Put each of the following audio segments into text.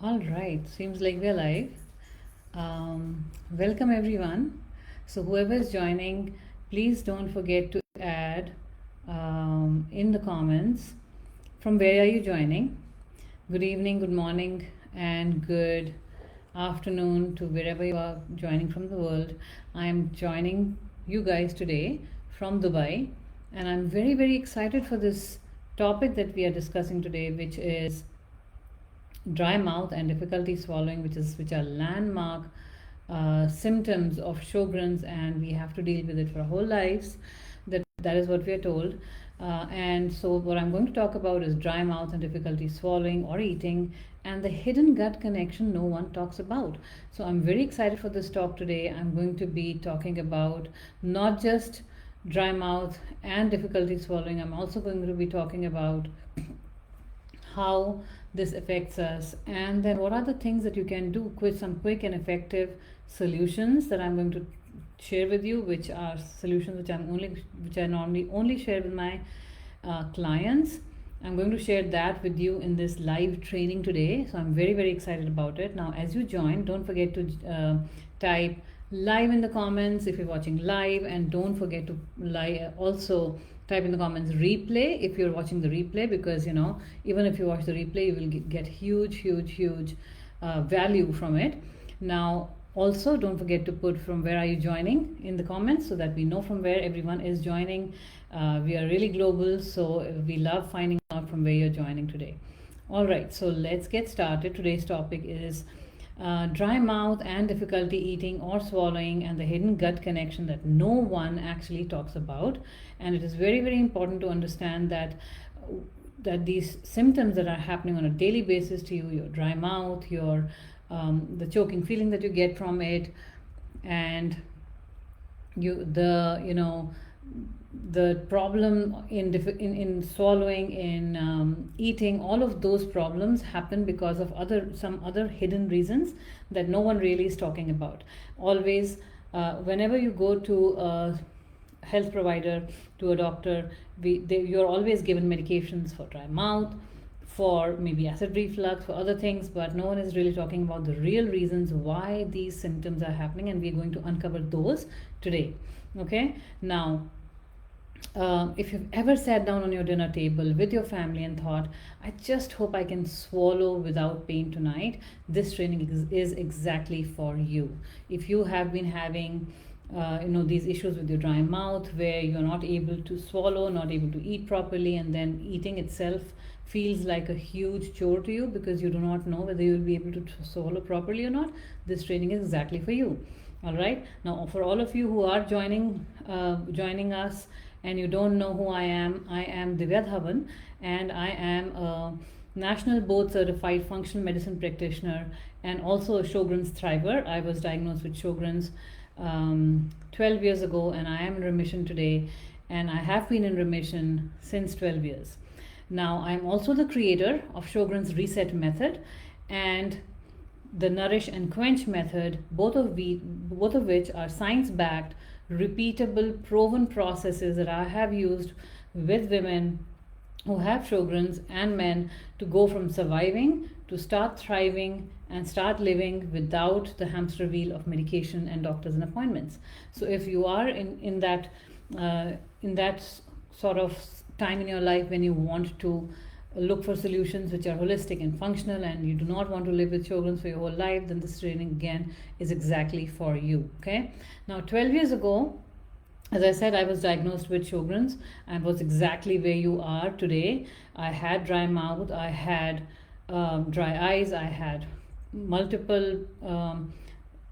All right, seems like we're live. Welcome everyone. So, whoever is joining, please don't forget to add in the comments from where are you joining. Good evening, good morning, and good afternoon to wherever you are joining from the world. I am joining you guys today from Dubai, and I'm very, very excited for this topic that we are discussing today, which is dry mouth and difficulty swallowing, which are landmark symptoms of Sjögren's, and we have to deal with it for our whole lives. That is what we are told. And so, what I'm going to talk about is dry mouth and difficulty swallowing or eating, and the hidden gut connection no one talks about. So, I'm very excited for this talk today. I'm going to be talking about not just dry mouth and difficulty swallowing, I'm also going to be talking about how this affects us, and then what are the things that you can do, some quick and effective solutions that I'm going to share with you, which are solutions which I normally only share with my clients. I'm going to share that with you in this live training today, so I'm very, very excited about it. Now, as you join, don't forget to type live in the comments if you're watching live, and don't forget to also type in the comments replay if you're watching the replay, because even if you watch the replay, you will get huge value from it. Now, also don't forget to put from where are you joining in the comments, so that we know from where everyone is joining. We are really global, so we love finding out from where you're joining today. All right, so let's get started. Today's topic is dry mouth and difficulty eating or swallowing, and the hidden gut connection that no one actually talks about. And it is very, very important to understand that these symptoms that are happening on a daily basis to you, your dry mouth, your the choking feeling that you get from it, and the problem in swallowing, in eating, all of those problems happen because of some other hidden reasons that no one really is talking about. Always, whenever you go to a health provider, to a doctor, you're always given medications for dry mouth, for maybe acid reflux, for other things, but no one is really talking about the real reasons why these symptoms are happening, and we're going to uncover those today. Okay, now if you've ever sat down on your dinner table with your family and thought, I just hope I can swallow without pain tonight, this training is exactly for you. If you have been having these issues with your dry mouth, where you're not able to swallow, not able to eat properly, and then eating itself feels like a huge chore to you because you do not know whether you'll be able to swallow properly or not, this training is exactly for you. All right, now for all of you who are joining us and you don't know who I am Divya Dhawan, and I am a national board certified functional medicine practitioner and also a Sjögren's thriver. I was diagnosed with Sjögren's 12 years ago, and I am in remission today, and I have been in remission since 12 years. Now, I'm also the creator of Sjögren's reset method and the nourish and quench method, both of which are science-backed, repeatable, proven processes that I have used with women who have Sjögren's and men to go from surviving to start thriving and start living without the hamster wheel of medication and doctors and appointments. So if you are in that sort of time in your life when you want to look for solutions which are holistic and functional, and you do not want to live with Sjögren's for your whole life, then this training again is exactly for you. Okay, now 12 years ago, as I said, I was diagnosed with Sjögren's. I was exactly where you are today. I had dry mouth, I had dry eyes, I had multiple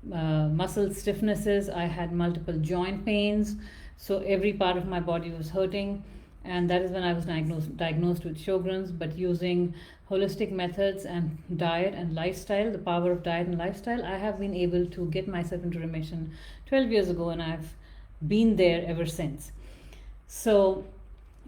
muscle stiffnesses, I had multiple joint pains, so every part of my body was hurting. And that is when I was diagnosed with Sjögren's. But using holistic methods and diet and lifestyle, the power of diet and lifestyle, I have been able to get myself into remission 12 years ago, and I've been there ever since. So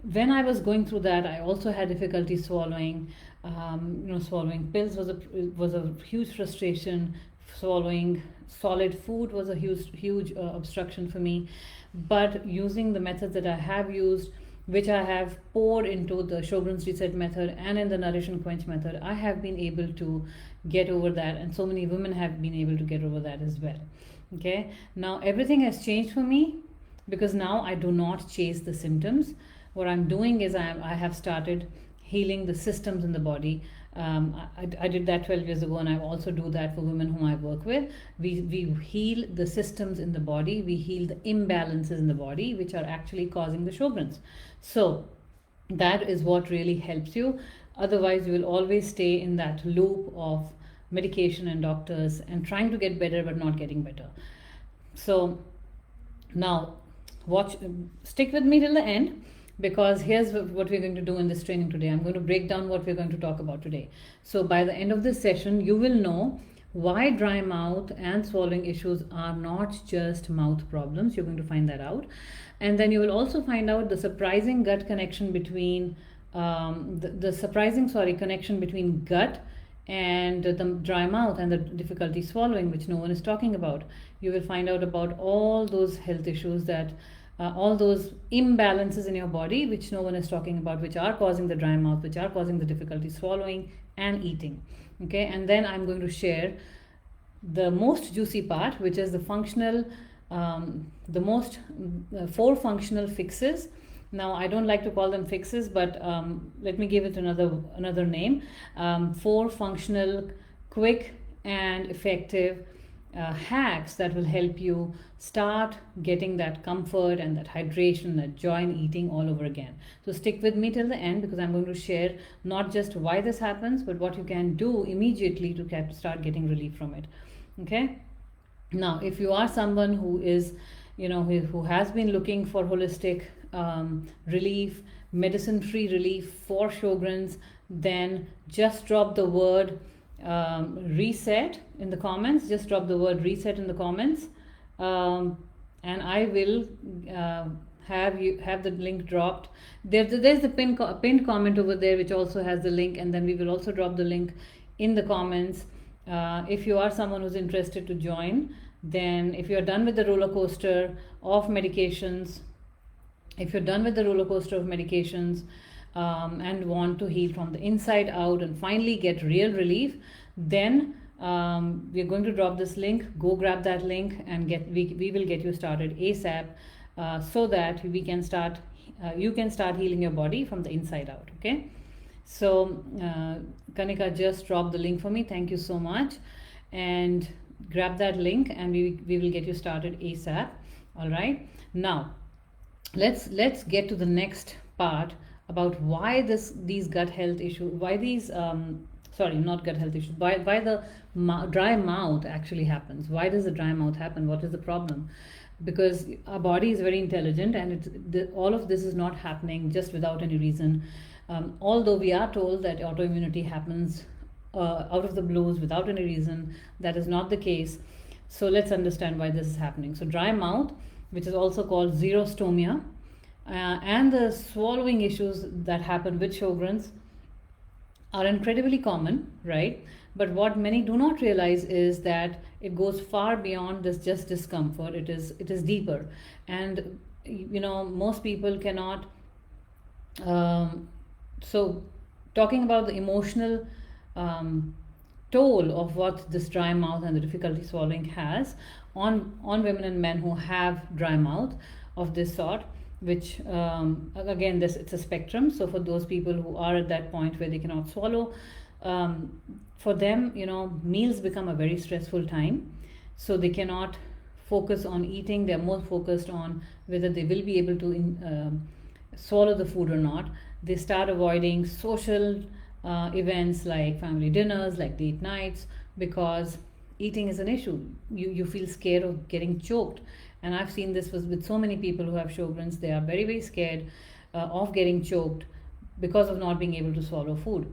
when I was going through that, I also had difficulty swallowing. Swallowing pills was a huge frustration. Swallowing solid food was a huge obstruction for me. But using the methods that I have used, which I have poured into the Sjögren's reset method and in the nourish and quench method, I have been able to get over that, and so many women have been able to get over that as well. Okay, now everything has changed for me, because now I do not chase the symptoms. What I'm doing is I have started healing the systems in the body. I did that 12 years ago, and I also do that for women whom I work with. We heal the systems in the body. We heal the imbalances in the body, which are actually causing the Sjögrens. So that is what really helps you. Otherwise, you will always stay in that loop of medication and doctors and trying to get better but not getting better. So now stick with me till the end, because here's what we're going to do in this training today. I'm going to break down what we're going to talk about today. So by the end of this session, you will know why dry mouth and swallowing issues are not just mouth problems. You're going to find that out. And then you will also find out the surprising gut connection between connection between gut and the dry mouth and the difficulty swallowing, which no one is talking about. You will find out about all those health issues that all those imbalances in your body, which no one is talking about, which are causing the dry mouth, which are causing the difficulty swallowing and eating. Okay, and then I'm going to share the most juicy part, which is the functional, four functional fixes. Now, I don't like to call them fixes, but let me give it another name. 4 functional, quick and effective hacks that will help you start getting that comfort and that hydration, that joy in eating all over again. So stick with me till the end, because I'm going to share not just why this happens, but what you can do immediately to start getting relief from it. Okay. Now, if you are someone who is, who has been looking for holistic relief, medicine-free relief for Sjögrens, then just drop the word reset in the comments. Just drop the word reset in the comments, and I will have the link dropped. There's the pinned comment over there, which also has the link, and then we will also drop the link in the comments. If you are someone who's interested to join, then if you're done with the roller coaster of medications, and want to heal from the inside out and finally get real relief, then we're going to drop this link. Go grab that link and we will get you started ASAP, so that you can start healing your body from the inside out. Okay, so Kanika just dropped the link for me. Thank you so much, and grab that link and we will get you started ASAP. All right, now let's get to the next part about why these gut health issues, why these not gut health issues, why the dry mouth actually happens. Why does the dry mouth happen? What is the problem? Because our body is very intelligent, and all of this is not happening just without any reason. Although we are told that autoimmunity happens out of the blues without any reason, that is not the case. So let's understand why this is happening. So dry mouth, which is also called xerostomia, and the swallowing issues that happen with Sjögrens are incredibly common, right? But what many do not realize is that it goes far beyond this just discomfort. It is deeper, and most people cannot. So talking about the emotional toll of what this dry mouth and the difficulty swallowing has on women and men who have dry mouth of this sort, which again, it's a spectrum. So for those people who are at that point where they cannot swallow, for them, meals become a very stressful time. So they cannot focus on eating. They're more focused on whether they will be able to swallow the food or not. They start avoiding social events like family dinners, like date nights, because eating is an issue. You feel scared of getting choked. And I've seen this with so many people who have Sjögrens. They are very, very scared of getting choked because of not being able to swallow food.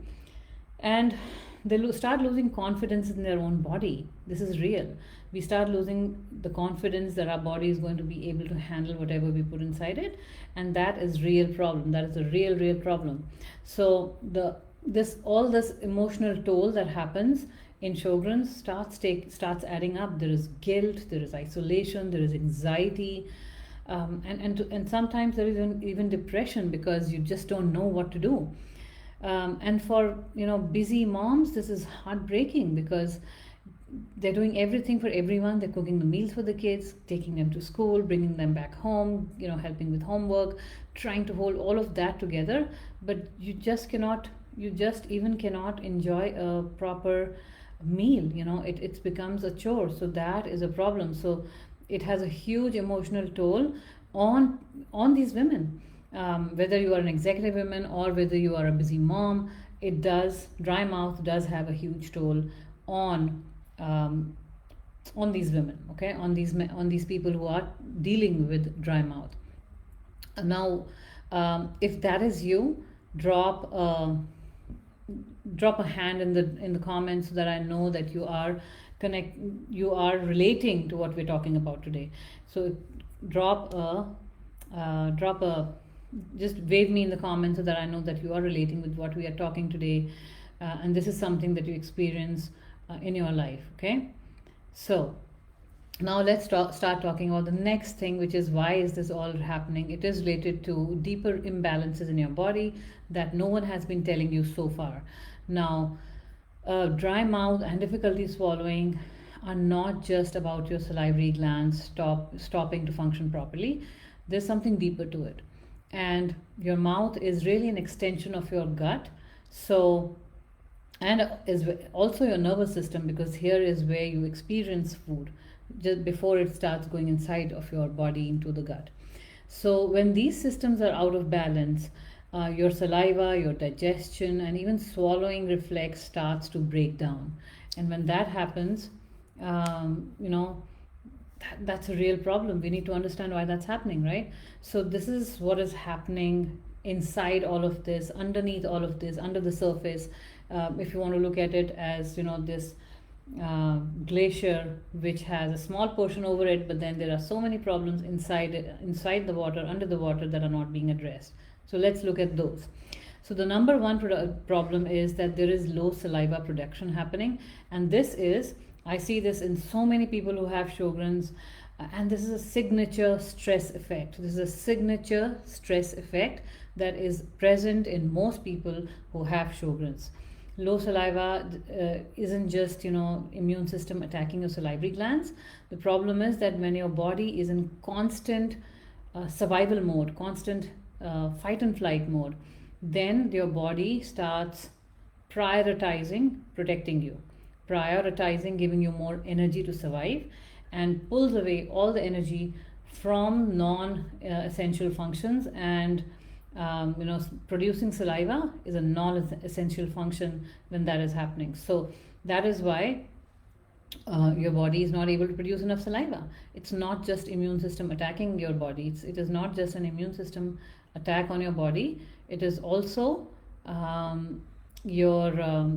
And they start losing confidence in their own body. This is real. We start losing the confidence that our body is going to be able to handle whatever we put inside it. And that is real problem. That is a real problem. So this emotional toll that happens in Sjögrens starts adding up. There is guilt, there is isolation, there is anxiety, and sometimes there is even depression, because you just don't know what to do. And for busy moms, this is heartbreaking because they're doing everything for everyone. They're cooking the meals for the kids, taking them to school, bringing them back home, helping with homework, trying to hold all of that together. But you just even cannot enjoy a proper meal. It becomes a chore. So that is a problem. So it has a huge emotional toll on these women. Whether you are an executive woman or whether you are a busy mom, dry mouth does have a huge toll on these women, okay, on these people who are dealing with dry mouth. Now, if that is you, drop a hand in the comments so that I know that you are relating to what we're talking about today. So just wave me in the comments so that I know that you are relating with what we are talking today, and this is something that you experience in your life. Okay, so now let's start talking about the next thing, which is why is this all happening. It is related to deeper imbalances in your body that no one has been telling you so far. Now, dry mouth and difficulty swallowing are not just about your salivary glands stopping to function properly. There's something deeper to it, and your mouth is really an extension of your gut. So, and is also your nervous system, because here is where you experience food just before it starts going inside of your body into the gut. So when these systems are out of balance, your saliva, your digestion, and even swallowing reflex starts to break down. And when that happens, that's a real problem. We need to understand why that's happening, right? So this is what is happening inside all of this, underneath all of this, under the surface. If you want to look at it as this glacier which has a small portion over it, but then there are so many problems inside the water, under the water, that are not being addressed. So let's look at those. So the number one problem is that there is low saliva production happening, and I see this in so many people who have Sjögren's, and this is a signature stress effect. This is a signature stress effect that is present in most people who have Sjögren's. Low saliva isn't just immune system attacking your salivary glands. The problem is that when your body is in constant survival mode, constant fight and flight mode, then your body starts prioritizing protecting you, prioritizing giving you more energy to survive, and pulls away all the energy from non-essential functions. And producing saliva is a non-essential function when that is happening. So that is why your body is not able to produce enough saliva. It's not just immune system attacking your body. It is not just an immune system attack on your body. It is also your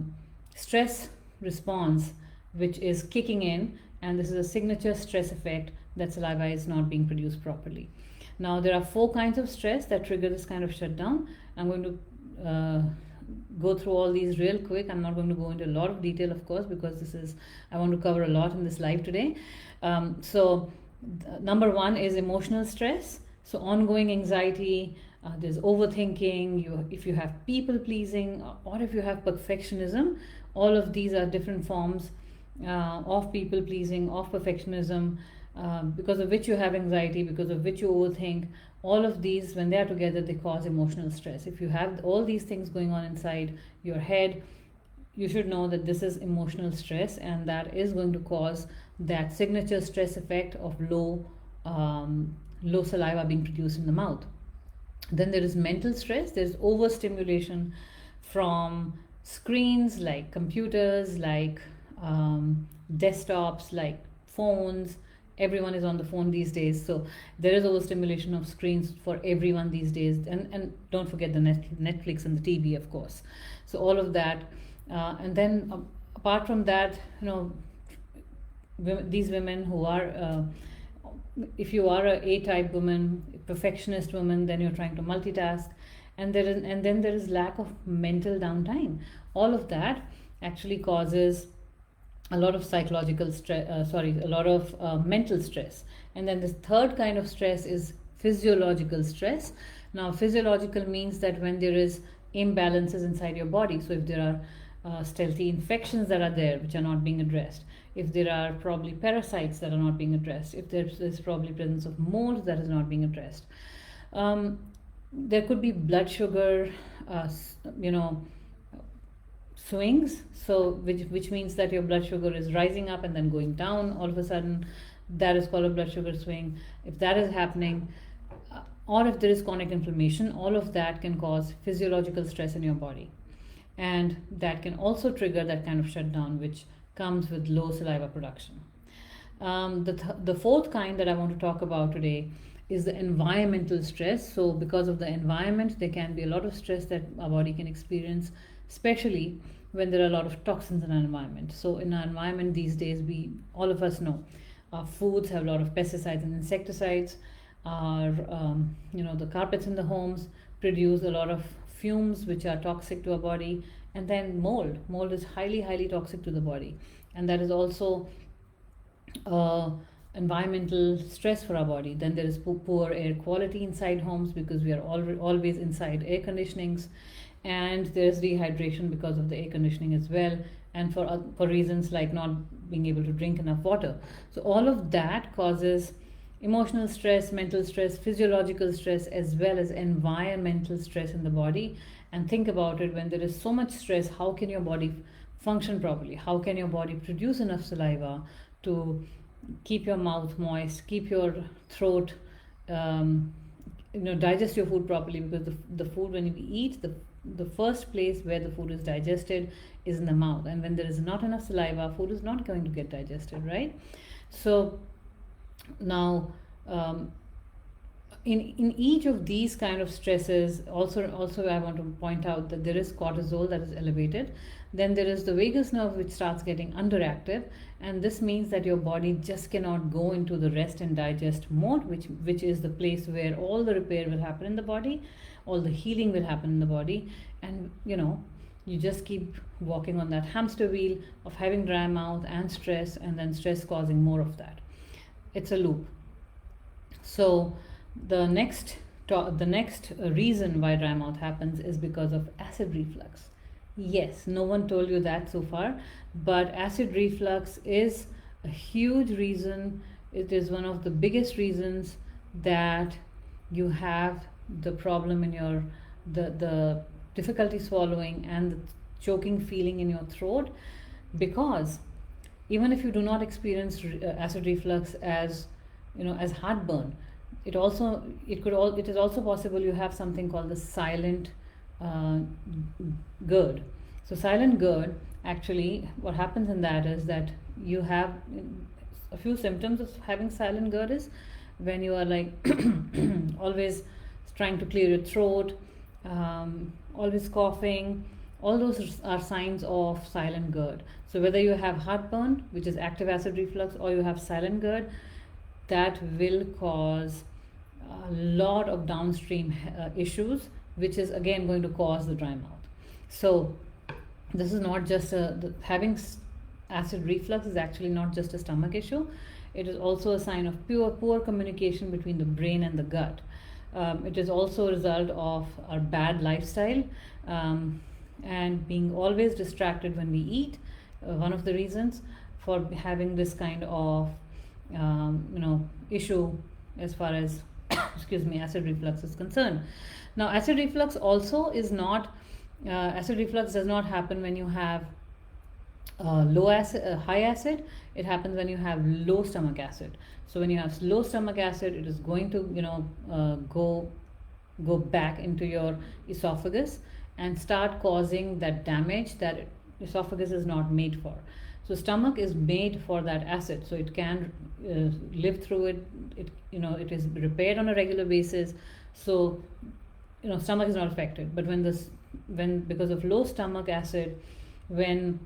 stress response, which is kicking in, and this is a signature stress effect that saliva is not being produced properly. Now, there are 4 kinds of stress that trigger this kind of shutdown. I'm going to go through all these real quick. I'm not going to go into a lot of detail, of course, because I want to cover a lot in this live today. So number 1 is emotional stress. So ongoing anxiety, there's overthinking, if you have people pleasing, or if you have perfectionism. All of these are different forms of people pleasing, of perfectionism, because of which you have anxiety, because of which you overthink. All of these, when they are together, they cause emotional stress. If you have all these things going on inside your head, you should know that this is emotional stress, and that is going to cause that signature stress effect of low saliva being produced in the mouth. Then there is mental stress. There's overstimulation from screens like computers, like desktops, like phones. Everyone is on the phone these days, so there is overstimulation of screens for everyone these days. And don't forget the Netflix and the TV, of course. So all of that, and then apart from that, these women who are, if you are a A-type woman, perfectionist woman, then you're trying to multitask, and then there is lack of mental downtime. All of that actually causes a lot of psychological stress, a lot of mental stress. And then the third kind of stress is physiological stress. Now, physiological means that when there is imbalances inside your body. So if there are stealthy infections that are there which are not being addressed, if there are probably parasites that are not being addressed, if there's probably presence of mold that is not being addressed, there could be blood sugar, swings. So which means that your blood sugar is rising up and then going down all of a sudden. That is called a blood sugar swing. If that is happening, or if there is chronic inflammation, all of that can cause physiological stress in your body, and that can also trigger that kind of shutdown which comes with low saliva production. The fourth kind that I want to talk about today is the environmental stress. So because of the environment, there can be a lot of stress that our body can experience, especially when there are a lot of toxins in our environment. So in our environment these days, all of us know our foods have a lot of pesticides and insecticides. Our the carpets in the homes produce a lot of fumes which are toxic to our body. And then mold is highly toxic to the body, and that is also environmental stress for our body. Then there is poor air quality inside homes because we are always inside air conditionings, and there's dehydration because of the air conditioning as well, and for reasons like not being able to drink enough water. So all of that causes emotional stress, mental stress, physiological stress, as well as environmental stress in the body. And think about it, when there is so much stress, how can your body function properly? How can your body produce enough saliva to keep your mouth moist, keep your throat, digest your food properly? Because the food, when you eat, the first place where the food is digested is in the mouth, and when there is not enough saliva, food is not going to get digested, right? So now in each of these kind of stresses, also I want to point out that there is cortisol that is elevated. Then there is the vagus nerve which starts getting underactive, and this means that your body just cannot go into the rest and digest mode, which is the place where all the repair will happen in the body, all the healing will happen in the body. And you just keep walking on that hamster wheel of having dry mouth and stress, and then stress causing more of that. It's a loop. So the next reason why dry mouth happens is because of acid reflux. Yes, no one told you that so far, but acid reflux is a huge reason. It is one of the biggest reasons that you have the problem in your the difficulty swallowing and the choking feeling in your throat. Because even if you do not experience acid reflux as heartburn, it is also possible you have something called the silent GERD. So silent GERD, actually what happens in that is that you have a few symptoms of having silent GERD is when you are like always trying to clear your throat, always coughing. All those are signs of silent GERD. So whether you have heartburn, which is active acid reflux, or you have silent GERD, that will cause a lot of downstream issues, which is again going to cause the dry mouth. So this is not just having acid reflux is actually not just a stomach issue. It is also a sign of poor communication between the brain and the gut. It is also a result of our bad lifestyle and being always distracted when we eat. One of the reasons for having this kind of issue as far as acid reflux is concerned. Now acid reflux also is not acid reflux does not happen when you have high acid. It happens when you have low stomach acid. So when you have low stomach acid, it is going to go back into your esophagus and start causing that damage that esophagus is not made for. So stomach is made for that acid, so it can live through it. It is repaired on a regular basis. So stomach is not affected. But when because of low stomach acid, when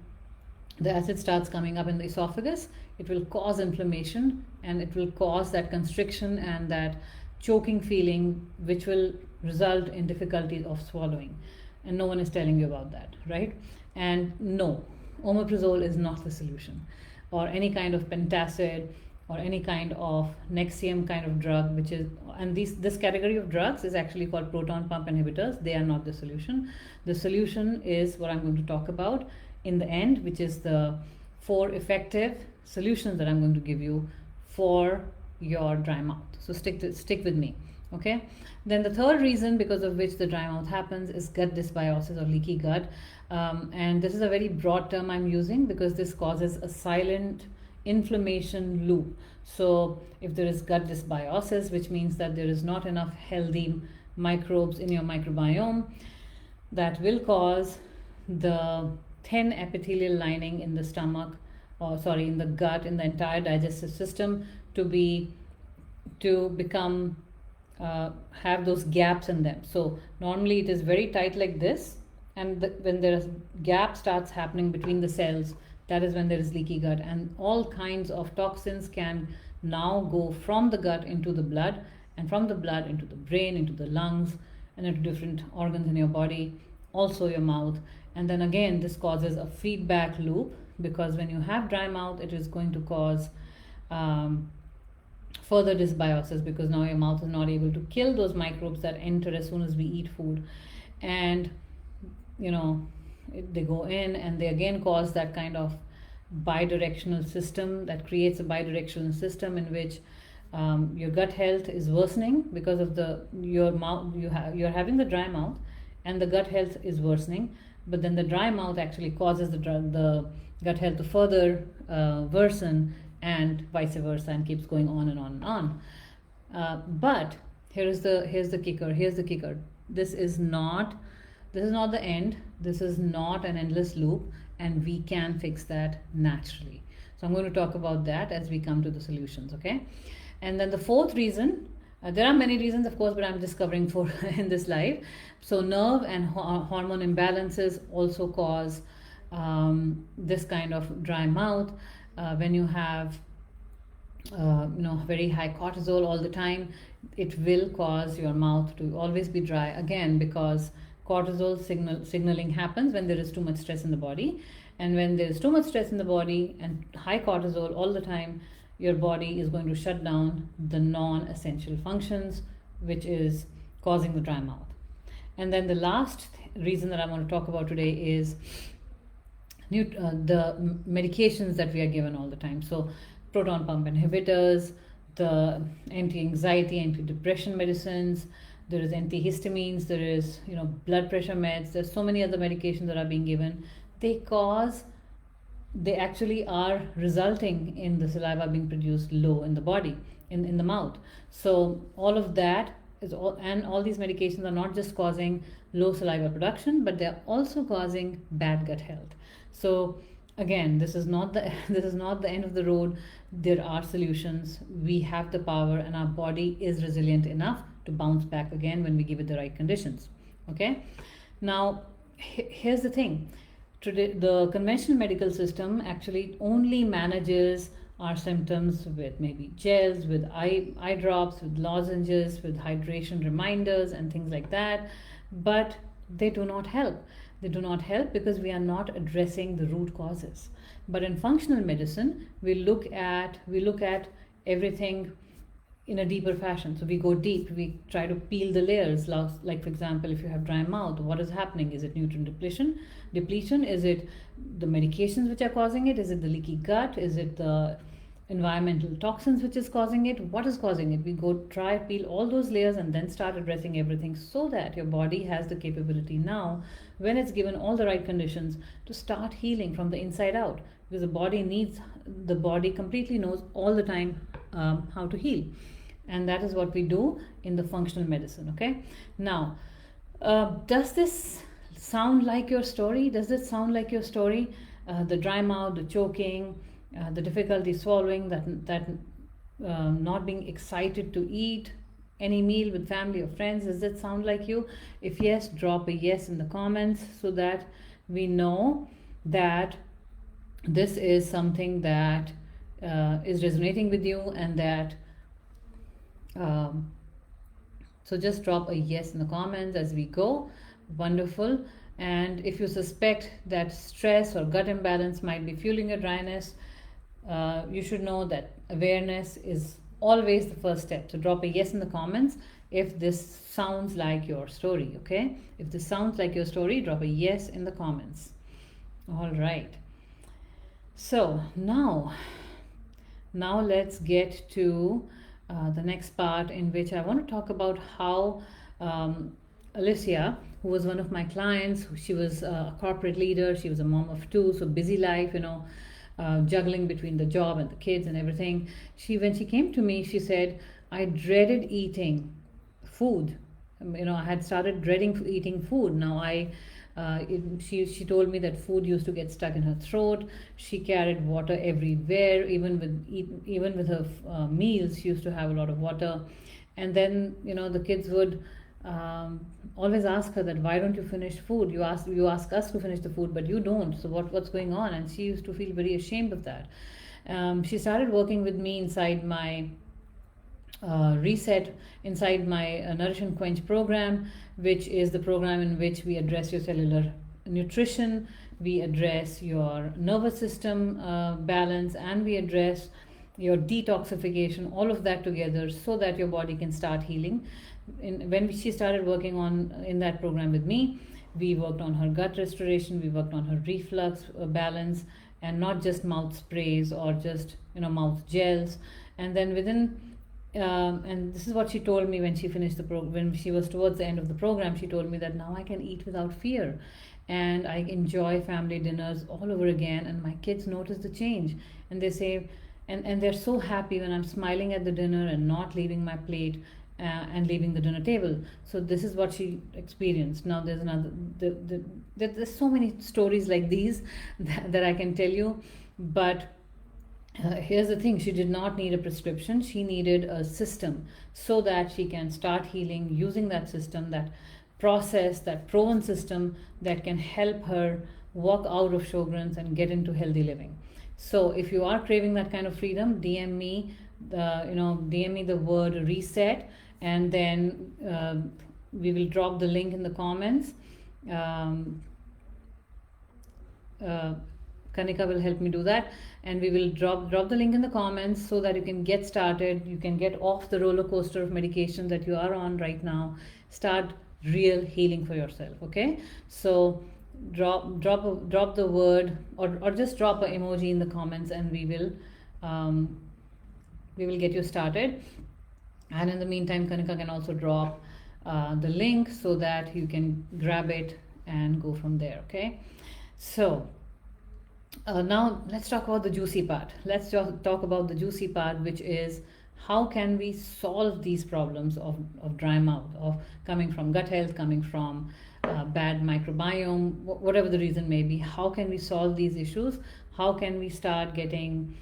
the acid starts coming up in the esophagus, it will cause inflammation, and it will cause that constriction and that choking feeling, which will result in difficulty of swallowing. And no one is telling you about that, right? And no, omeprazole is not the solution, or any kind of pentacid or any kind of Nexium kind of drug, which is, and this category of drugs is actually called proton pump inhibitors. They are not the solution. The solution is what I'm going to talk about in the end, which is the 4 effective solutions that I'm going to give you for your dry mouth. So stick with me, okay? Then the third reason because of which the dry mouth happens is gut dysbiosis or leaky gut. And this is a very broad term I'm using because this causes a silent inflammation loop. So if there is gut dysbiosis, which means that there is not enough healthy microbes in your microbiome, that will cause the thin epithelial lining in the stomach, or sorry, in the gut, in the entire digestive system to become have those gaps in them. So normally it is very tight like this, and when there is gap starts happening between the cells, that is when there is leaky gut, and all kinds of toxins can now go from the gut into the blood, and from the blood into the brain, into the lungs, and into different organs in your body, also your mouth. And then again, this causes a feedback loop, because when you have dry mouth, it is going to cause further dysbiosis, because now your mouth is not able to kill those microbes that enter as soon as we eat food, and they go in and they again cause that kind of bidirectional system that creates a bidirectional system in which your gut health is worsening because of you're having the dry mouth, and the gut health is worsening, but then the dry mouth actually causes the gut health to further worsen, and vice versa, and keeps going on and on and on. But here's the kicker. This is not the end. This is not an endless loop, and we can fix that naturally. So I'm going to talk about that as we come to the solutions, okay? And then the fourth reason, there are many reasons, of course, but I'm just covering 4 in this live. So nerve and hormone imbalances also cause this kind of dry mouth. When you have very high cortisol all the time, it will cause your mouth to always be dry, again because cortisol signaling happens when there is too much stress in the body, and when there is too much stress in the body and high cortisol all the time, your body is going to shut down the non-essential functions, which is causing the dry mouth. And then the last reason that I want to talk about today is the medications that we are given all the time. So proton pump inhibitors, the anti-anxiety, anti-depression medicines, there is antihistamines, there is blood pressure meds, there's so many other medications that are being given. They actually are resulting in the saliva being produced low in the body, in the mouth. So all of that and all these medications are not just causing low saliva production, but they're also causing bad gut health. So again, this is not the end of the road. There are solutions. We have the power, and our body is resilient enough to bounce back again when we give it the right conditions. Okay. Now, here's the thing. Today, the conventional medical system actually only manages our symptoms with maybe gels, with eye drops, with lozenges, with hydration reminders and things like that, but they do not help. They do not help because we are not addressing the root causes. But in functional medicine, we look at everything in a deeper fashion. So we go deep, we try to peel the layers. Like for example, if you have dry mouth, what is happening? Is it nutrient depletion? Is it the medications which are causing it? Is it the leaky gut? Is it the environmental toxins which is causing it? What is causing it? We go peel all those layers and then start addressing everything, so that your body has the capability now, when it's given all the right conditions, to start healing from the inside out, because the body completely knows all the time how to heal. And that is what we do in the functional medicine. Okay. Now, does this sound like your story? The dry mouth, the choking, the difficulty swallowing, that not being excited to eat any meal with family or friends. Does that sound like you? If yes, drop a yes in the comments, so that we know that this is something that is resonating with you, and that so just drop a yes in the comments as we go. Wonderful. And if you suspect that stress or gut imbalance might be fueling your dryness, you should know that awareness is always the first step. So drop a yes in the comments if this sounds like your story, okay? If this sounds like your story, drop a yes in the comments. All right. So now let's get to the next part, in which I want to talk about how Alicia, who was one of my clients, she was a corporate leader, she was a mom of two, so busy life, juggling between the job and the kids and everything. When she came to me, she said, I dreaded eating food. I had started dreading eating food. Now she told me that food used to get stuck in her throat. She carried water everywhere, even with her meals. She used to have a lot of water, and then the kids would always ask her that, why don't you finish food? You ask us to finish the food, but you don't. So what's going on? And she used to feel very ashamed of that. She started working with me inside my reset, inside my Nourishment Quench program, which is the program in which we address your cellular nutrition, we address your nervous system balance, and we address your detoxification, all of that together, so that your body can start healing. When she started working in that program with me, we worked on her gut restoration, we worked on her reflux balance, and not just mouth sprays or just mouth gels. And then and this is what she told me when she finished the program. When she was towards the end of the program, she told me that now I can eat without fear, and I enjoy family dinners all over again, and my kids notice the change, and they say, and they're so happy when I'm smiling at the dinner and not leaving my plate and leaving the dinner table. So this is what she experienced. Now there's there's so many stories like these that I can tell you, but here's the thing, she did not need a prescription. She needed a system so that she can start healing using that system, that process, that proven system that can help her walk out of Sjögren's and get into healthy living. So if you are craving that kind of freedom, DM me the word reset, and then we will drop the link in the comments. Kanika will help me do that, and we will drop the link in the comments so that you can get started. You can get off the roller coaster of medication that you are on right now. Start real healing for yourself. Okay, so drop the word, or just drop an emoji in the comments, and we will get you started. And in the meantime, Kanika can also drop the link so that you can grab it and go from there. Okay, so now let's talk about the juicy part. Let's talk about the juicy part, which is how can we solve these problems of dry mouth, of coming from gut health, coming from bad microbiome, whatever the reason may be. How can we solve these issues? How can we start getting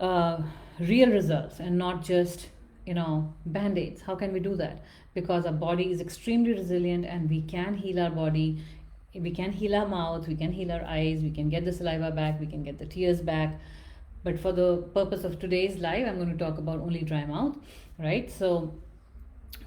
real results and not just band-aids? How can we do that? Because our body is extremely resilient, and we can heal our body. We can heal our mouth, we can heal our eyes, we can get the saliva back, we can get the tears back. But for the purpose of today's live, I'm going to talk about only dry mouth, right? So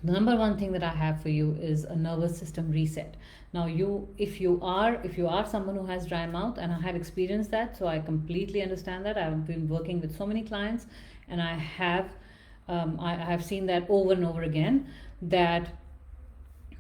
the number one thing that I have for you is a nervous system reset. Now if you are someone who has dry mouth, and I have experienced that, so I completely understand that. I've been working with so many clients, and I have seen that over and over again, that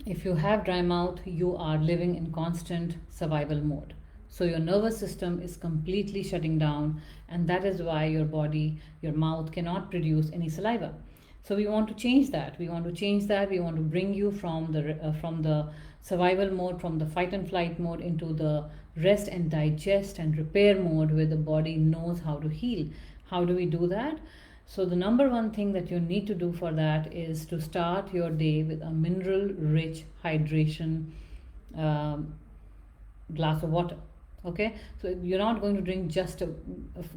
if you have dry mouth, you are living in constant survival mode. So your nervous system is completely shutting down, and that is why your body, your mouth cannot produce any saliva. So we want to change that. We want to bring you from the survival mode, from the fight and flight mode, into the rest and digest and repair mode, where the body knows how to heal. How do we do that? So the number one thing that you need to do for that is to start your day with a mineral-rich hydration glass of water. Okay, so you're not going to drink just a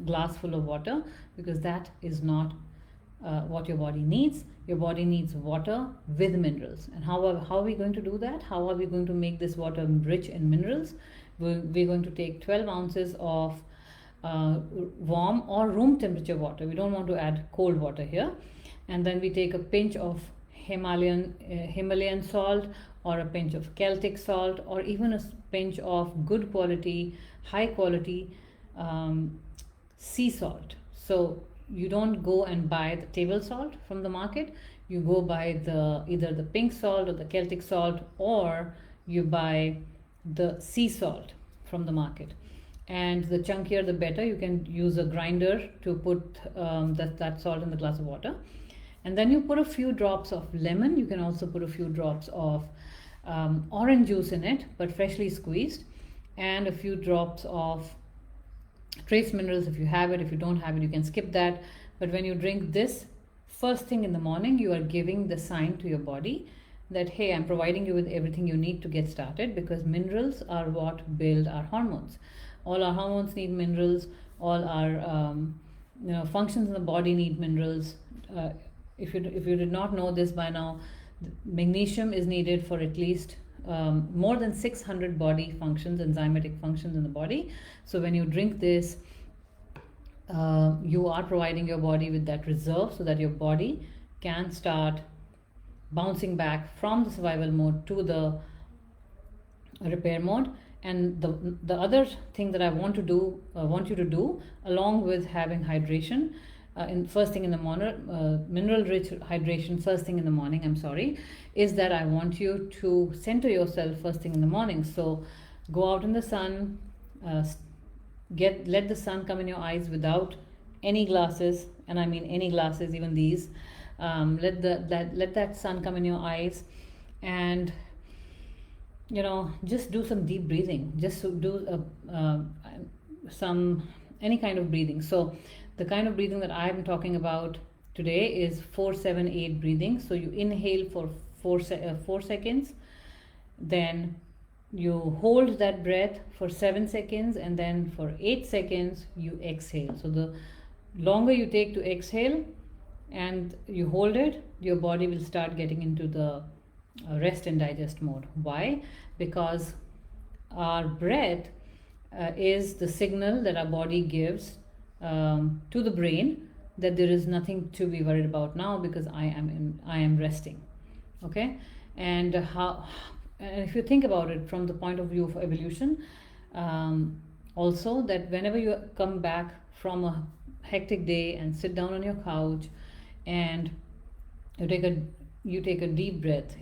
glass full of water, because that is not what your body needs. Your body needs water with minerals. And how are we going to do that? How are we going to make this water rich in minerals? We're going to take 12 ounces of warm or room temperature water. We don't want to add cold water here. And then we take a pinch of Himalayan salt, or a pinch of Celtic salt, or even a pinch of good quality, high quality sea salt. So you don't go and buy the table salt from the market. You go buy either the pink salt or the Celtic salt, or you buy the sea salt from the market. And the chunkier the better. You can use a grinder to put that salt in the glass of water. And then you put a few drops of lemon. You can also put a few drops of orange juice in it, but freshly squeezed, and a few drops of trace minerals if you have it. If you don't have it, you can skip that. But when you drink this first thing in the morning, you are giving the sign to your body that, hey, I'm providing you with everything you need to get started, because minerals are what build our hormones. All our hormones need minerals. All our functions in the body need minerals. If you did not know this by now, magnesium is needed for at least more than 600 body functions, enzymatic functions in the body. So when you drink this, you are providing your body with that reserve so that your body can start bouncing back from the survival mode to the repair mode. And the other thing that I want you to do, along with having hydration, in first thing in the morning, mineral rich hydration first thing in the morning, is that I want you to center yourself first thing in the morning. So go out in the sun, let the sun come in your eyes without any glasses, and I mean any glasses, even these. Let that sun come in your eyes, and just do some deep breathing. Just do any kind of breathing. So the kind of breathing that I'm talking about today is 4-7-8 breathing. So you inhale for 4 seconds, then you hold that breath for 7 seconds, and then for 8 seconds you exhale. So the longer you take to exhale and you hold it, your body will start getting into the rest and digest mode. Why? Because our breath is the signal that our body gives to the brain that there is nothing to be worried about now, because I am resting. Okay, and if you think about it from the point of view of evolution, also that whenever you come back from a hectic day and sit down on your couch and you take a deep breath,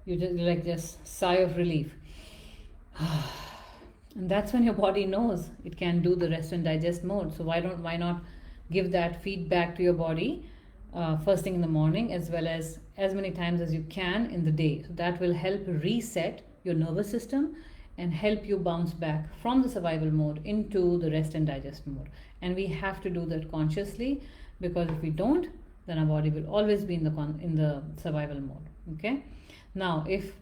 you just sigh of relief. And that's when your body knows it can do the rest and digest mode. So why not give that feedback to your body first thing in the morning, as well as many times as you can in the day. So that will help reset your nervous system and help you bounce back from the survival mode into the rest and digest mode. And we have to do that consciously, because if we don't, then our body will always be in the survival mode. Okay. Now, if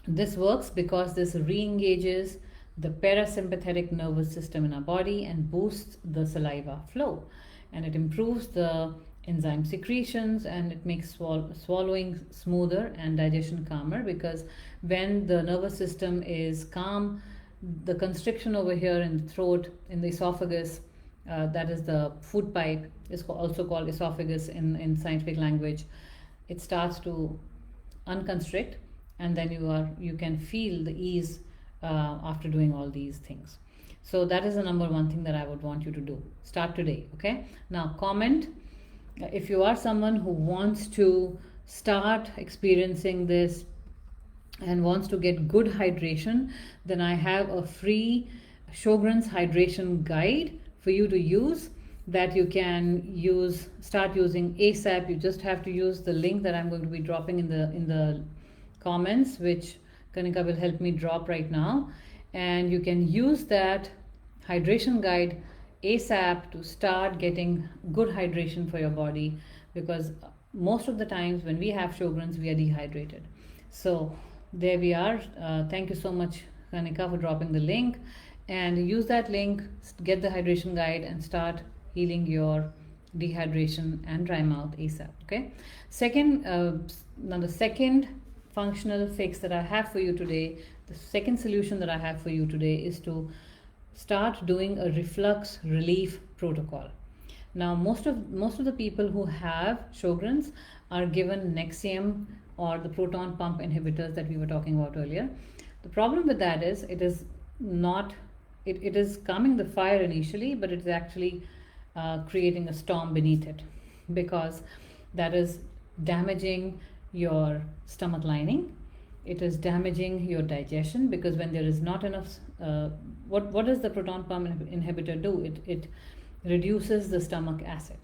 this works, because this re-engages the parasympathetic nervous system in our body and boosts the saliva flow, and it improves the enzyme secretions, and it makes swallowing smoother and digestion calmer, because when the nervous system is calm, the constriction over here in the throat, in the esophagus, that is the food pipe, is also called esophagus in scientific language, it starts to unconstrict, and then you can feel the ease after doing all these things. So that is the number one thing that I would want you to do. Start today. Okay. Now comment if you are someone who wants to start experiencing this and wants to get good hydration. Then I have a free Sjögren's hydration guide for you to use, that you can start using ASAP. You just have to use the link that I'm going to be dropping in the comments, which Kanika will help me drop right now, and you can use that hydration guide ASAP to start getting good hydration for your body, because most of the times when we have Sjögren's, we are dehydrated. So there we are. Thank you so much, Kanika, for dropping the link, and use that link, get the hydration guide, and start healing your dehydration and dry mouth ASAP. Okay. Now the second functional fix that I have for you today, the second solution that I have for you today, is to start doing a reflux relief protocol. Now most of the people who have Sjögren's are given Nexium or the proton pump inhibitors that we were talking about earlier. The problem with that is it it is calming the fire initially, but it's actually creating a storm beneath it, because that is damaging your stomach lining. It is damaging your digestion, because when there is not enough, what does the proton pump inhibitor do? It reduces the stomach acid,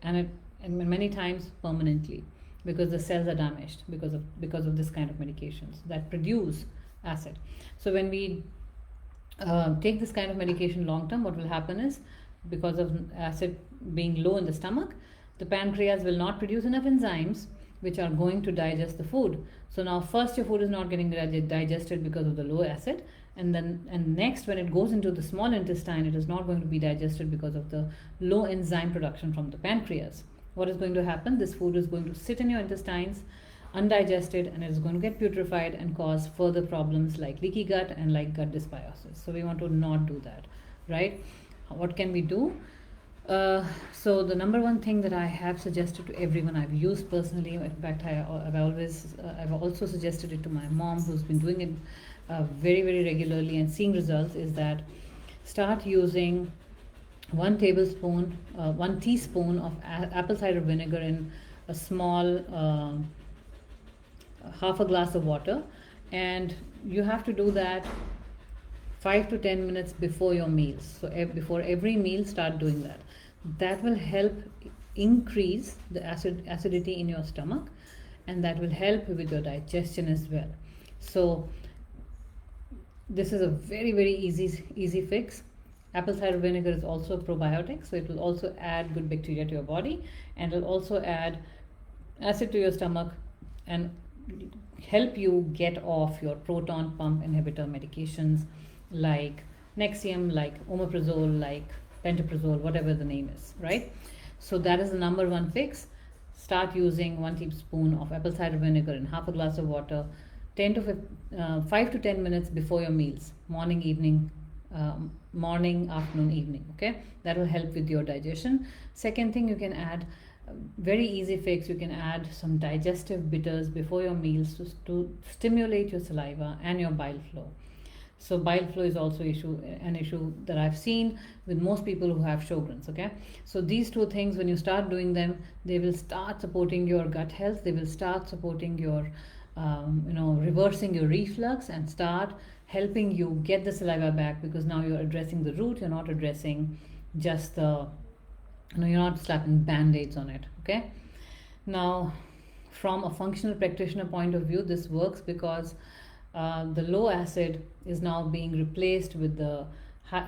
and many times permanently, because the cells are damaged because of this kind of medications that produce acid. So when we take this kind of medication long term, what will happen is, because of acid being low in the stomach, the pancreas will not produce enough enzymes which are going to digest the food. So now first your food is not getting digested because of the low acid, and next when it goes into the small intestine, it is not going to be digested because of the low enzyme production from the pancreas. What is going to happen? This food is going to sit in your intestines undigested, and it is going to get putrefied and cause further problems like leaky gut and like gut dysbiosis. So we want to not do that, right? What can we do? So the number one thing that I have suggested to everyone, I've used personally, in fact I've also suggested it to my mom, who's been doing it very, very regularly and seeing results, is that start using 1 teaspoon of apple cider vinegar in a small half a glass of water, and you have to do that 5 to 10 minutes before your meals. So before every meal, start doing that. That will help increase the acidity in your stomach, and that will help with your digestion as well. So this is a very, very easy fix. Apple cider vinegar is also a probiotic, so it will also add good bacteria to your body, and it will also add acid to your stomach and help you get off your proton pump inhibitor medications like Nexium, like omeprazole, like pantoprazole, whatever the name is, right? So that is the number one fix. Start using 1 teaspoon of apple cider vinegar in half a glass of water 5 to 10 minutes before your meals, morning, afternoon, evening. Okay, that will help with your digestion. Second thing, you can add, very easy fix, you can add some digestive bitters before your meals to stimulate your saliva and your bile flow. So bile flow is also an issue that I've seen with most people who have Sjögren's. Okay, so these two things, when you start doing them, they will start supporting your gut health. They will start supporting your reversing your reflux and start helping you get the saliva back, because now you're addressing the root. You're not addressing just you're not slapping band-aids on it. Okay, now from a functional practitioner point of view, this works because the low acid is now being replaced with the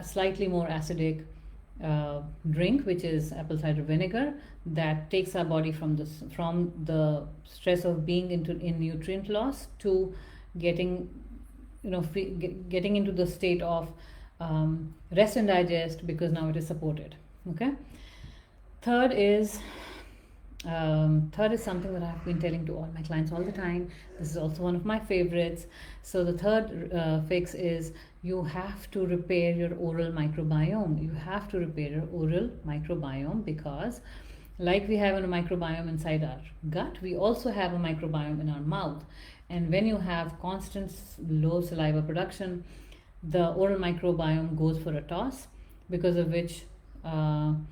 slightly more acidic drink, which is apple cider vinegar, that takes our body from the stress of being in nutrient loss to getting into the state of rest and digest, because now it is supported. Okay, third is something that I've been telling to all my clients all the time. This is also one of my favorites. So the third fix is, you have to repair your oral microbiome. You have to repair your oral microbiome, because like we have a microbiome inside our gut, we also have a microbiome in our mouth. And when you have constant low saliva production, the oral microbiome goes for a toss, because of which, and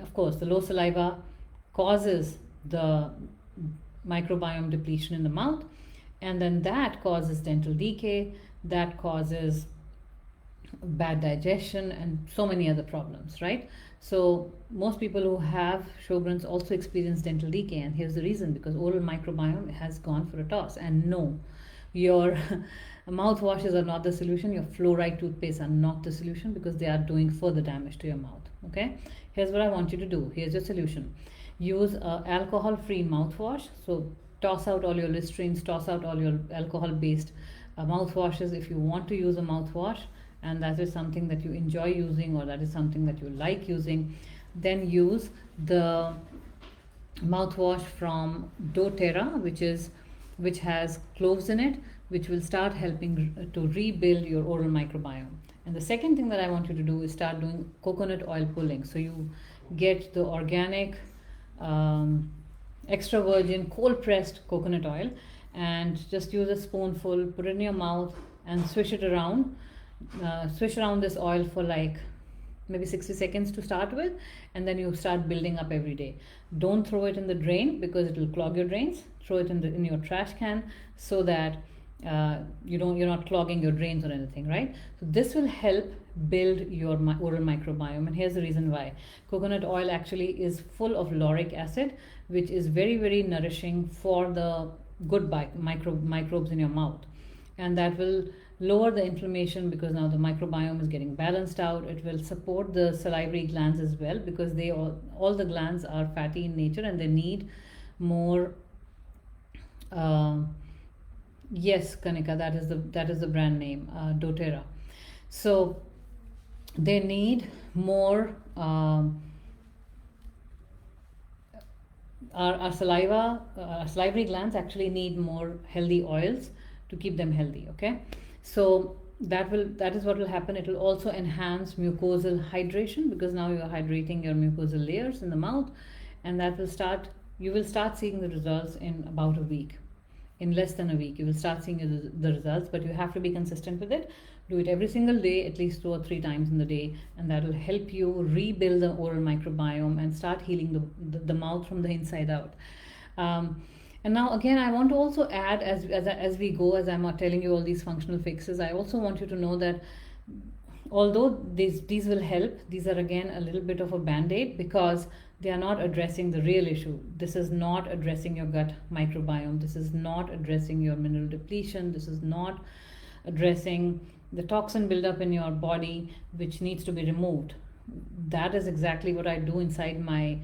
of course, the low saliva causes the microbiome depletion in the mouth, and then that causes dental decay, that causes bad digestion and so many other problems, right? So most people who have Sjögren's also experience dental decay, and here's the reason: because oral microbiome has gone for a toss. And no, your mouthwashes are not the solution, your fluoride toothpaste are not the solution, because they are doing further damage to your mouth. Okay, here's what I want you to do. Here's your solution. Use alcohol-free mouthwash. So toss out all your Listerines, toss out all your alcohol-based mouthwashes. If you want to use a mouthwash, and that is something that you enjoy using, or that is something that you like using, then use the mouthwash from doTERRA, which has cloves in it, which will start helping to rebuild your oral microbiome. And the second thing that I want you to do is start doing coconut oil pulling. So you get the organic extra virgin cold pressed coconut oil, and just use a spoonful, put it in your mouth and swish it around, Swish around this oil for like maybe 60 seconds to start with, and then you start building up every day. Don't throw it in the drain because it will clog your drains. Throw it in your trash can so that you're not clogging your drains or anything, right? So this will help build your oral microbiome, and here's the reason why. Coconut oil actually is full of lauric acid, which is very, very nourishing for the good microbes in your mouth, and that will lower the inflammation because now the microbiome is getting balanced out. It will support the salivary glands as well because they all the glands are fatty in nature and they need more. Yes, Kanika, that is the brand name, doTERRA. So they need more. Our salivary glands actually need more healthy oils to keep them healthy. Okay, so that is what will happen. It will also enhance mucosal hydration because now you are hydrating your mucosal layers in the mouth, and that will start. You will start seeing the results in about a week. In less than a week, you will start seeing the results, but you have to be consistent with it. Do it every single day, at least 2 or 3 times in the day, and that will help you rebuild the oral microbiome and start healing the mouth from the inside out. And now again, I want to also add as we go, as I'm telling you all these functional fixes, I also want you to know that although these will help, these are again a little bit of a band-aid because they are not addressing the real issue. This is not addressing your gut microbiome. This is not addressing your mineral depletion. This is not addressing the toxin buildup in your body, which needs to be removed. That is exactly what I do inside my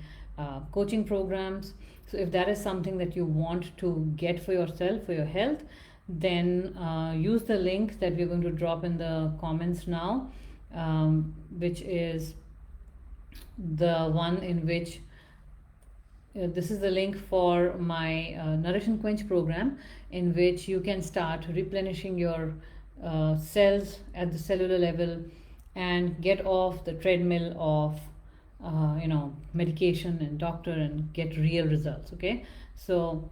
coaching programs. So if that is something that you want to get for yourself, for your health, then use the link that we're going to drop in the comments now, which is the one in which this is the link for my Nourish and Quench program, in which you can start replenishing your cells at the cellular level and get off the treadmill of medication and doctor and get real results. Okay, so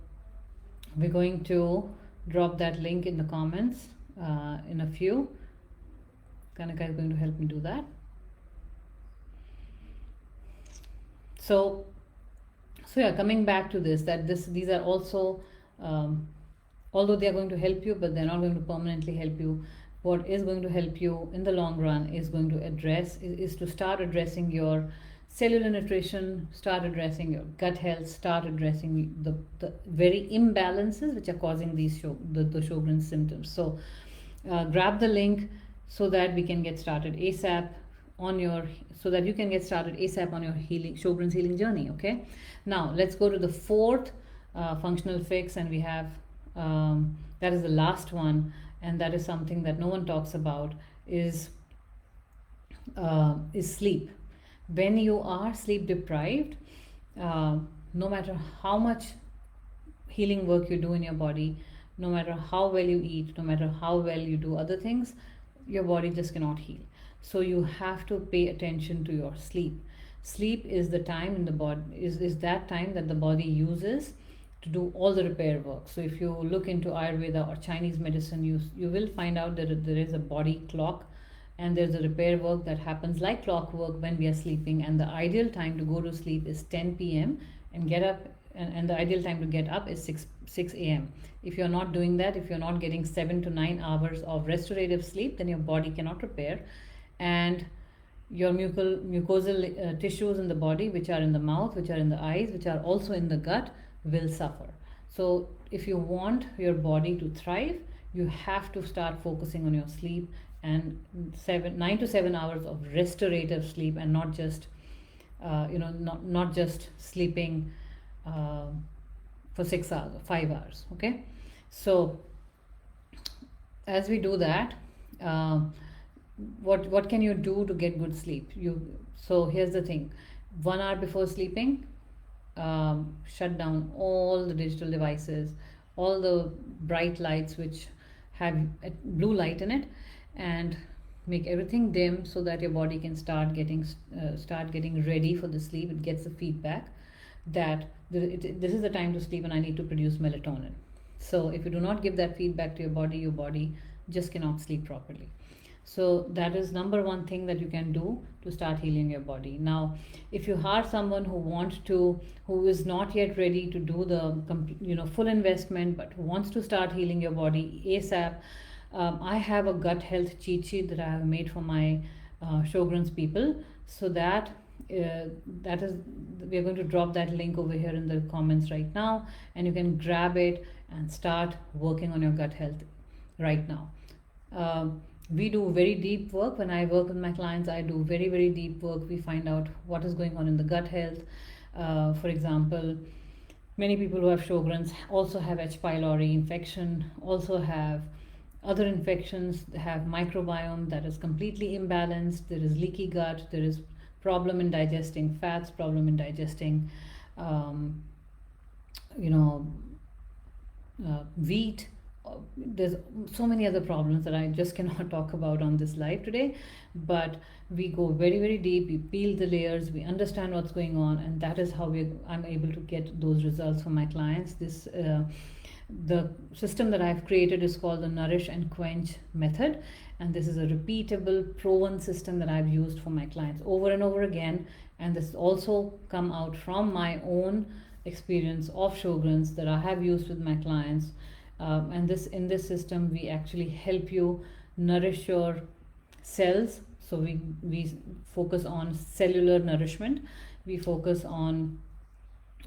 we're going to drop that link in the comments in a few. Kanika is going to help me do that. So yeah, coming back to this, these are also, although they are going to help you, but they're not going to permanently help you. What is going to help you in the long run is going to is to start addressing your cellular nutrition, start addressing your gut health, start addressing the very imbalances which are causing the Sjögren's symptoms. So grab the link so that we can get started ASAP on your Sjögren's healing journey. Okay, now let's go to the 4th functional fix, and we have that is the last one, and that is something that no one talks about, is sleep. When you are sleep deprived, no matter how much healing work you do in your body, no matter how well you eat, no matter how well you do other things, your body just cannot heal. So you have to pay attention to your sleep. Sleep is the time in the body, is that time that the body uses to do all the repair work. So if you look into Ayurveda or Chinese medicine, you will find out that there is a body clock, and there's a repair work that happens like clockwork when we are sleeping, and the ideal time to go to sleep is 10 p.m. and get up, and the ideal time to get up is 6 a.m. If you're not doing that, if you're not getting 7 to 9 hours of restorative sleep, then your body cannot repair, and your mucosal tissues in the body, which are in the mouth, which are in the eyes, which are also in the gut, will suffer. So if you want your body to thrive, you have to start focusing on your sleep, and 9 to 7 hours of restorative sleep, and not just not just sleeping for 6 hours, 5 hours. Okay, so as we do that, what can you do to get good sleep? So here's the thing: 1 hour before sleeping, shut down all the digital devices, all the bright lights which have blue light in it, and make everything dim so that your body can start getting ready for the sleep. It gets the feedback that this is the time to sleep and I need to produce melatonin. So if you do not give that feedback to your body just cannot sleep properly. So that is number one thing that you can do to start healing your body. Now, if you are someone who is not yet ready to do the full investment, but wants to start healing your body ASAP, I have a gut health cheat sheet that I have made for my Sjögren's people. So that is, we are going to drop that link over here in the comments right now, and you can grab it and start working on your gut health right now. We do very deep work. When I work with my clients, I do very, very deep work. We find out what is going on in the gut health. For example, many people who have Sjögren's also have H. pylori infection, also have other infections, have microbiome that is completely imbalanced. There is leaky gut. There is problem in digesting fats, problem in digesting, wheat. There's so many other problems that I just cannot talk about on this live today, but we go very, very deep. We peel the layers, we understand what's going on, and that is how I'm able to get those results for my clients. The system that I've created is called the Nourish and Quench method, and this is a repeatable, proven system that I've used for my clients over and over again. And this also come out from my own experience of Sjögren's that I have used with my clients. And in this system, we actually help you nourish your cells. So we focus on cellular nourishment. We focus on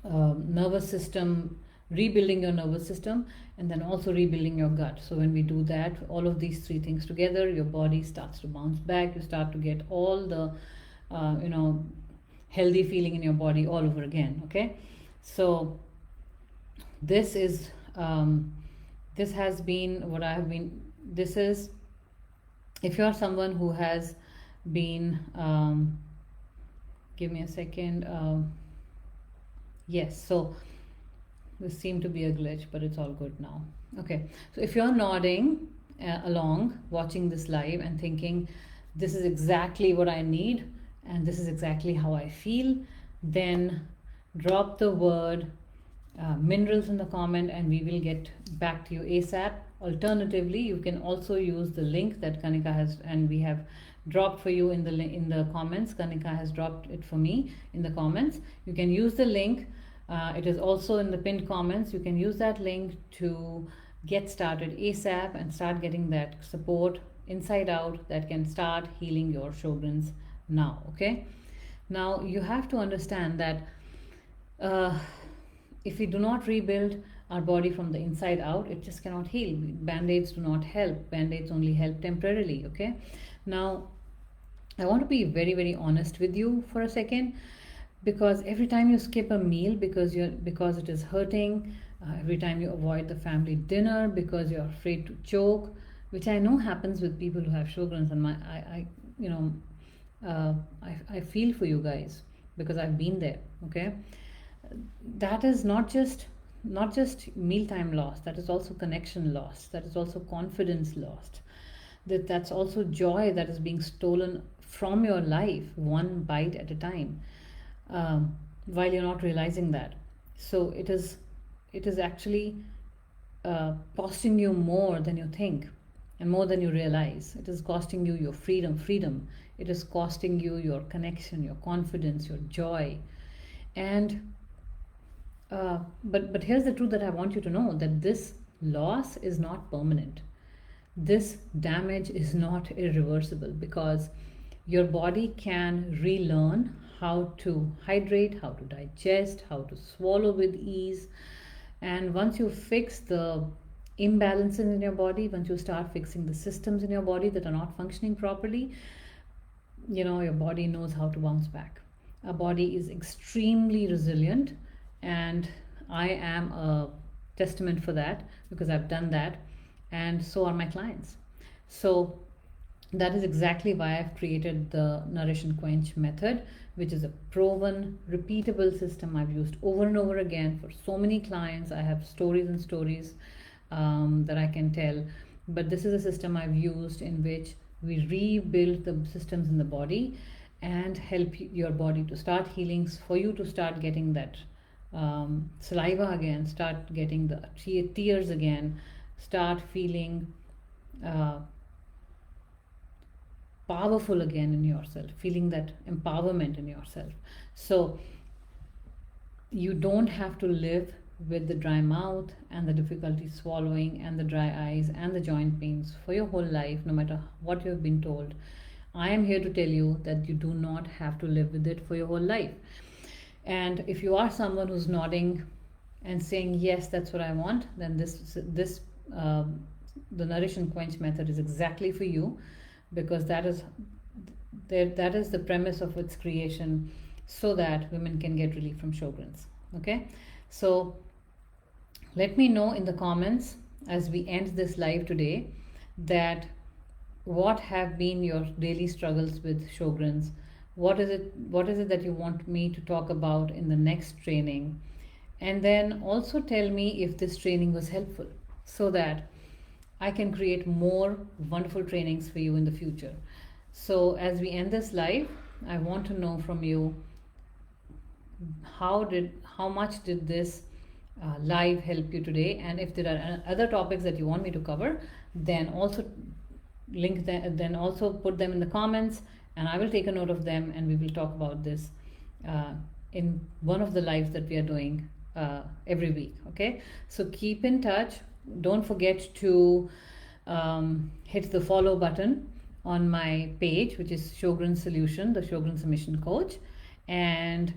nervous system, rebuilding your nervous system, and then also rebuilding your gut. So when we do that, all of these three things together, your body starts to bounce back. You start to get all the healthy feeling in your body all over again. Okay, so this is this has been what I have been. This is, if you are someone who has been give me a second. Yes, so this seemed to be a glitch, but it's all good now. Okay, so if you're nodding along, watching this live and thinking, this is exactly what I need and this is exactly how I feel, then drop the word minerals in the comment and we will get back to you ASAP. Alternatively, you can also use the link that Kanika has, and we have dropped for you in the comments. Kanika has dropped it for me in the comments. You can use the link. It is also in the pinned comments. You can use that link to get started ASAP and start getting that support inside out that can start healing your Sjögren's now. Okay, now you have to understand that if we do not rebuild our body from the inside out, it just cannot heal. Band-aids do not help. Band-aids only help temporarily. Okay, now I want to be very, very honest with you for a second, because every time you skip a meal because it is hurting, every time you avoid the family dinner because you're afraid to choke, which I know happens with people who have Sjögren's, and I feel for you guys because I've been there. Okay, that is not just mealtime loss. That is also connection lost. That is also confidence lost. That's also joy that is being stolen from your life one bite at a time. While you're not realizing that. So it is actually costing you more than you think and more than you realize. It is costing you your freedom. It is costing you your connection, your confidence, your joy. And but here's the truth that I want you to know, that this loss is not permanent. This damage is not irreversible, because your body can relearn how to hydrate, how to digest, how to swallow with ease. And once you fix the imbalances in your body, once you start fixing the systems in your body that are not functioning properly, your body knows how to bounce back. Our body is extremely resilient, and I am a testament for that because I've done that, and so are my clients. So that is exactly why I've created the Nourish and Quench method, which is a proven, repeatable system I've used over and over again for so many clients. I have stories and stories that I can tell. But this is a system I've used in which we rebuild the systems in the body and help your body to start healing, for you to start getting that saliva again, start getting the tears again, start feeling powerful again in yourself, feeling that empowerment in yourself. So you don't have to live with the dry mouth and the difficulty swallowing and the dry eyes and the joint pains for your whole life, no matter what you have been told. I am here to tell you that you do not have to live with it for your whole life. And if you are someone who's nodding and saying, yes, that's what I want, then the Nourish and Quench method is exactly for you, because that is the premise of its creation, so that women can get relief from Sjögren's. Okay, so let me know in the comments as we end this live today that what have been your daily struggles with Sjögren's. What is it that you want me to talk about in the next training? And then also tell me if this training was helpful, so that I can create more wonderful trainings for you in the future. So as we end this live, I want to know from you, how much did this live help you today? And if there are other topics that you want me to cover, then also put them in the comments, and I will take a note of them, and we will talk about this in one of the lives that we are doing every week. Okay, so keep in touch. Don't forget to hit the follow button on my page, which is Sjögren's Solution, the Sjögren's Submission Coach, and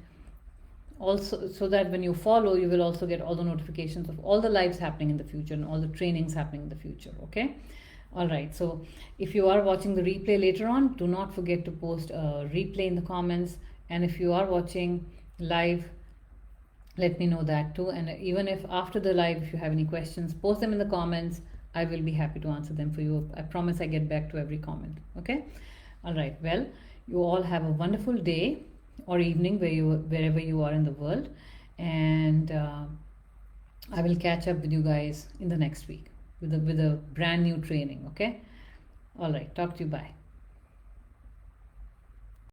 also so that when you follow, you will also get all the notifications of all the lives happening in the future and all the trainings happening in the future. Okay, all right, so if you are watching the replay later on, do not forget to post a replay in the comments, and if you are watching live, let me know that too. And even if after the live, if you have any questions, post them in the comments. I will be happy to answer them for you. I promise I get back to every comment. Okay, all right, well, you all have a wonderful day or evening wherever you are in the world, and I will catch up with you guys in the next week with a brand new training. Okay, all right, talk to you, bye.